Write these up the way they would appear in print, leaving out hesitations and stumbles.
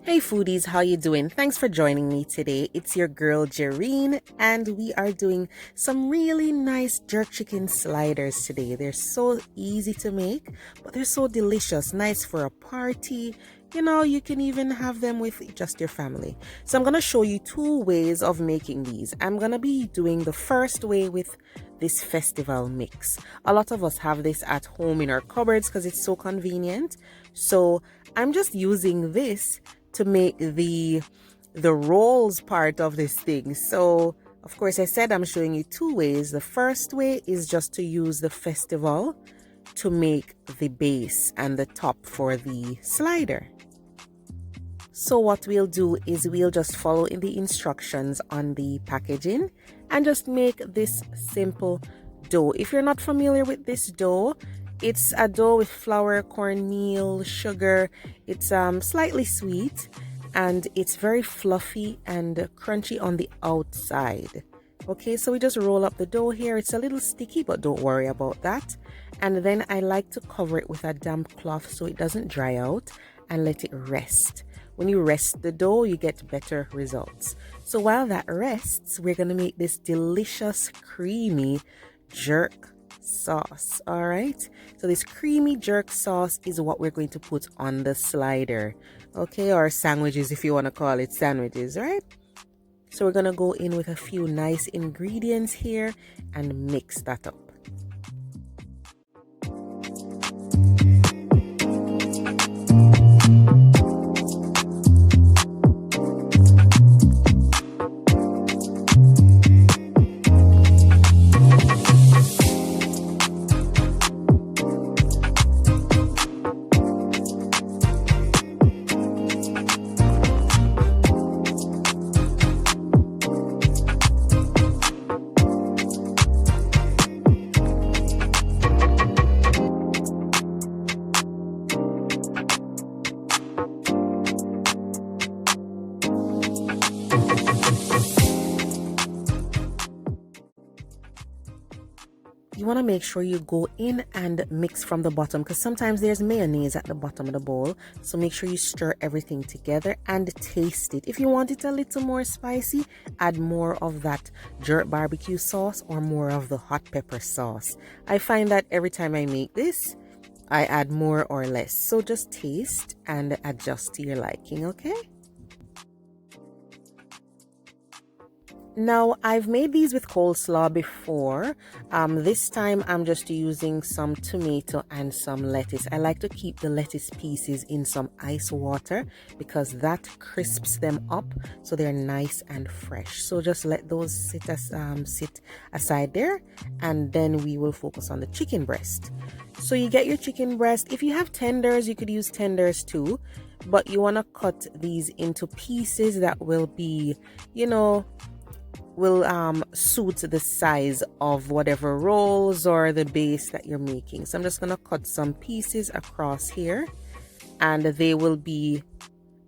Hey foodies, how you doing? Thanks for joining me today. It's your girl Jareen and we are doing some really nice jerk chicken sliders today. They're so easy to make, but they're so delicious. Nice for a party. You know, you can even have them with just your family. So I'm going to show you two ways of making these. I'm going to be doing the first way with this festival mix. A lot of us have this at home in our cupboards because it's so convenient. So I'm just using this to make the rolls part of this thing. So of course I said I'm showing you two ways. The first way is just to use the festival to make the base and the top for the slider. So what we'll do is we'll just follow in the instructions on the packaging and just make this simple dough. If you're not familiar with this dough, it's a dough with flour, cornmeal, sugar. It's slightly sweet and it's very fluffy and crunchy on the outside. Okay, so we just roll up the dough here. It's a little sticky, but don't worry about that. And then I like to cover it with a damp cloth so it doesn't dry out and let it rest. When you rest the dough, you get better results. So while that rests, we're going to make this delicious, creamy jerk sauce. All right, so this creamy jerk sauce is what we're going to put on the slider, okay, or sandwiches if you want to call it sandwiches, right? So we're going to go in with a few nice ingredients here and mix that up. You want to make sure you go in and mix from the bottom because sometimes there's mayonnaise at the bottom of the bowl. So make sure you stir everything together and taste it. If you want it a little more spicy, add more of that jerk barbecue sauce or more of the hot pepper sauce. I find that every time I make this, I add more or less. So just taste and adjust to your liking, okay? Now, I've made these with coleslaw before. This time I'm just using some tomato and some lettuce. I like to keep the lettuce pieces in some ice water because that crisps them up so they're nice and fresh. So just let those sit aside there, and then we will focus on the chicken breast. So you get your chicken breast. If you have tenders, you could use tenders too, but you want to cut these into pieces that will be, you know, will suit the size of whatever rolls or the base that you're making. So I'm just going to cut some pieces across here and they will be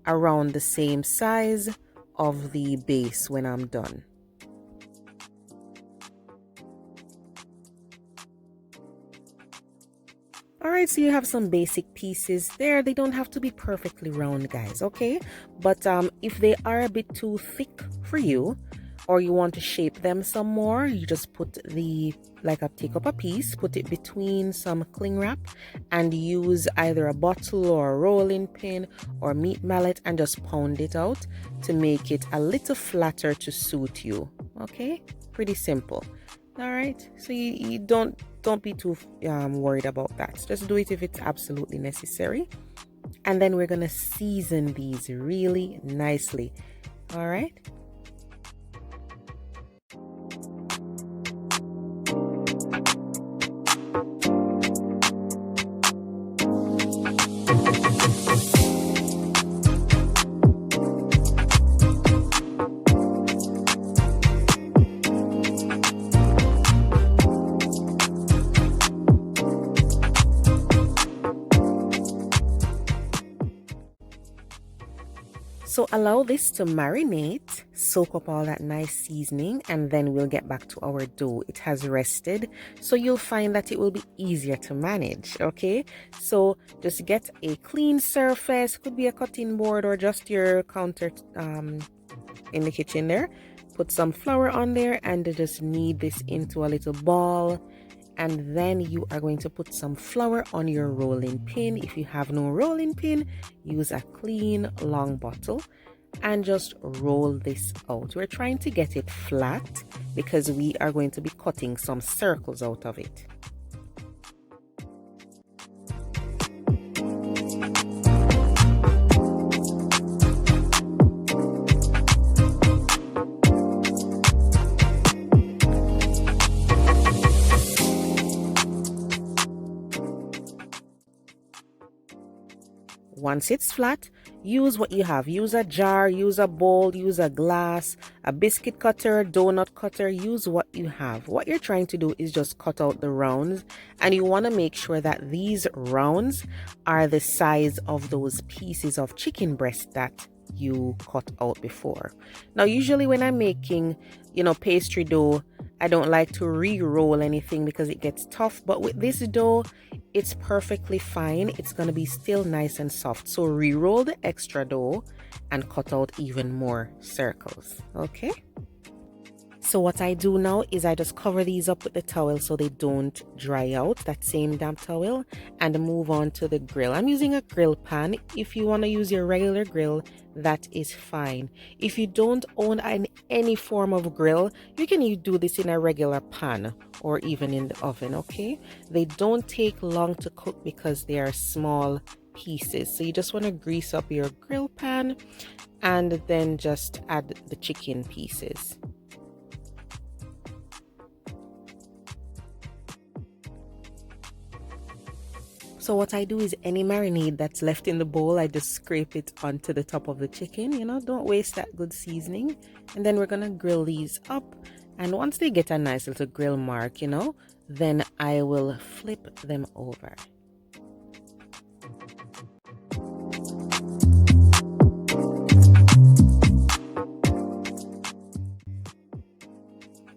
around the same size of the base when I'm done. Alright, so you have some basic pieces there. They don't have to be perfectly round, guys, okay? But if they are a bit too thick for you, or you want to shape them some more, you just put take up a piece, put it between some cling wrap and use either a bottle or a rolling pin or meat mallet and just pound it out to make it a little flatter to suit you. Okay, pretty simple. All right, so you don't be too worried about that. Just do it if it's absolutely necessary. And then we're gonna season these really nicely. All right. So allow this to marinate, soak up all that nice seasoning, and then we'll get back to our dough. It has rested, so you'll find that it will be easier to manage, okay? So just get a clean surface, could be a cutting board or just your counter in the kitchen there. Put some flour on there and just knead this into a little ball. And then you are going to put some flour on your rolling pin. If you have no rolling pin, use a clean long bottle and just roll this out. We're trying to get it flat because we are going to be cutting some circles out of it. Once it's flat, use what you have. Use a jar, use a bowl, use a glass, a biscuit cutter, donut cutter, use what you have. What you're trying to do is just cut out the rounds, and you want to make sure that these rounds are the size of those pieces of chicken breast that you cut out before. Now, usually when I'm making, pastry dough, I don't like to re-roll anything because it gets tough, but with this dough, it's perfectly fine. It's going to be still nice and soft. So re-roll the extra dough and cut out even more circles, okay? So what I do now is I just cover these up with the towel so they don't dry out, that same damp towel, and move on to the grill. I'm using a grill pan. If you want to use your regular grill, that is fine. If you don't own any form of grill, you can do this in a regular pan or even in the oven, okay? They don't take long to cook because they are small pieces. So you just want to grease up your grill pan and then just add the chicken pieces. So what I do is any marinade that's left in the bowl, I just scrape it onto the top of the chicken. Don't waste that good seasoning. And then we're going to grill these up. And once they get a nice little grill mark, then I will flip them over.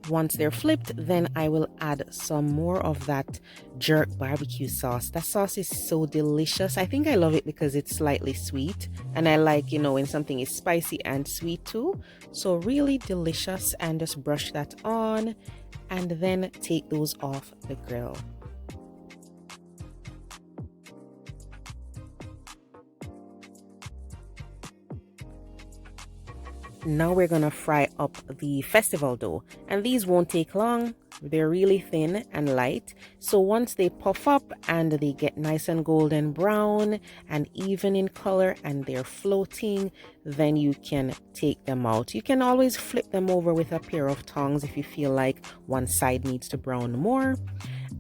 Once they're flipped, then I will add some more of that jerk barbecue sauce. That sauce is so delicious. I think I love it because it's slightly sweet, and I like, when something is spicy and sweet too. So really delicious, and just brush that on and then take those off the grill. Now we're gonna fry up the festival dough, and these won't take long. They're really thin and light, so once they puff up and they get nice and golden brown and even in color and they're floating, then you can take them out. You can always flip them over with a pair of tongs if you feel like one side needs to brown more,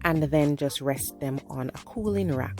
and then just rest them on a cooling rack.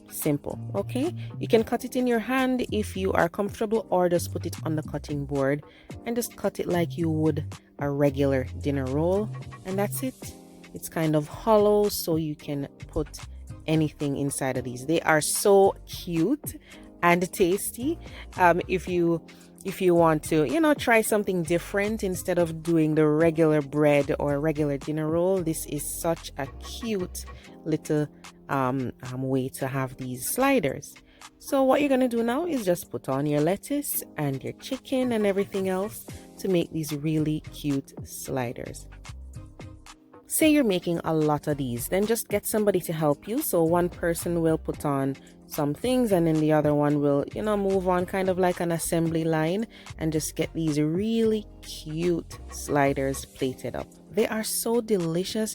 Simple, okay? You can cut it in your hand if you are comfortable, or just put it on the cutting board and just cut it like you would a regular dinner roll, and that's it. It's kind of hollow, so you can put anything inside of these. They are so cute and tasty. If you want to try something different instead of doing the regular bread or regular dinner roll, this is such a cute little way to have these sliders. So what you're going to do now is just put on your lettuce and your chicken and everything else to make these really cute sliders. Say you're making a lot of these, then just get somebody to help you. So one person will put on some things and then the other one will move on, kind of like an assembly line, and just get these really cute sliders plated up. They are so delicious,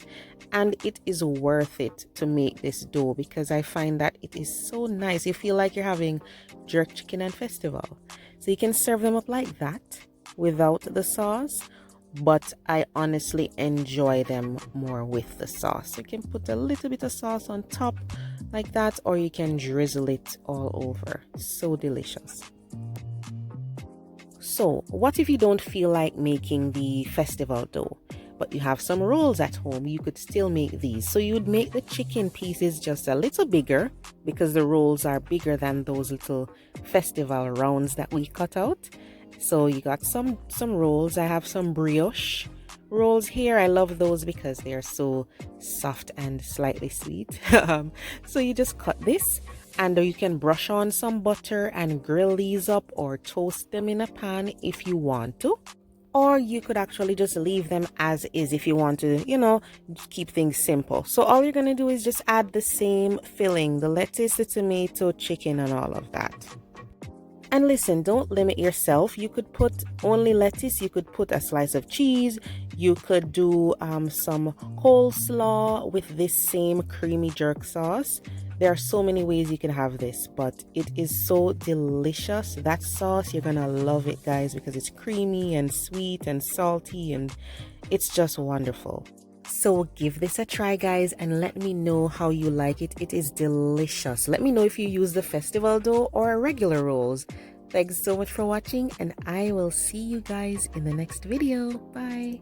and it is worth it to make this dough because I find that it is so nice. You feel like you're having jerk chicken and festival. So you can serve them up like that without the sauce, but I honestly enjoy them more with the sauce. You can put a little bit of sauce on top like that, or you can drizzle it all over. So delicious. So what if you don't feel like making the festival dough? but you have some rolls at home, you could still make these. So you would make the chicken pieces just a little bigger because the rolls are bigger than those little festival rounds that we cut out. So you got some rolls. I have some brioche rolls here. I love those because they are so soft and slightly sweet. So you just cut this, and you can brush on some butter and grill these up or toast them in a pan if you want to. Or you could actually just leave them as is if you want to, keep things simple. So all you're going to do is just add the same filling, the lettuce, the tomato, chicken, and all of that. And listen, don't limit yourself. You could put only lettuce. You could put a slice of cheese. You could do some coleslaw with this same creamy jerk sauce. There are so many ways you can have this, but it is so delicious. That sauce, you're gonna love it, guys, because it's creamy and sweet and salty, and it's just wonderful. So give this a try, guys, and let me know how you like it. It is delicious. Let me know if you use the festival dough or regular rolls. Thanks so much for watching, and I will see you guys in the next video. Bye.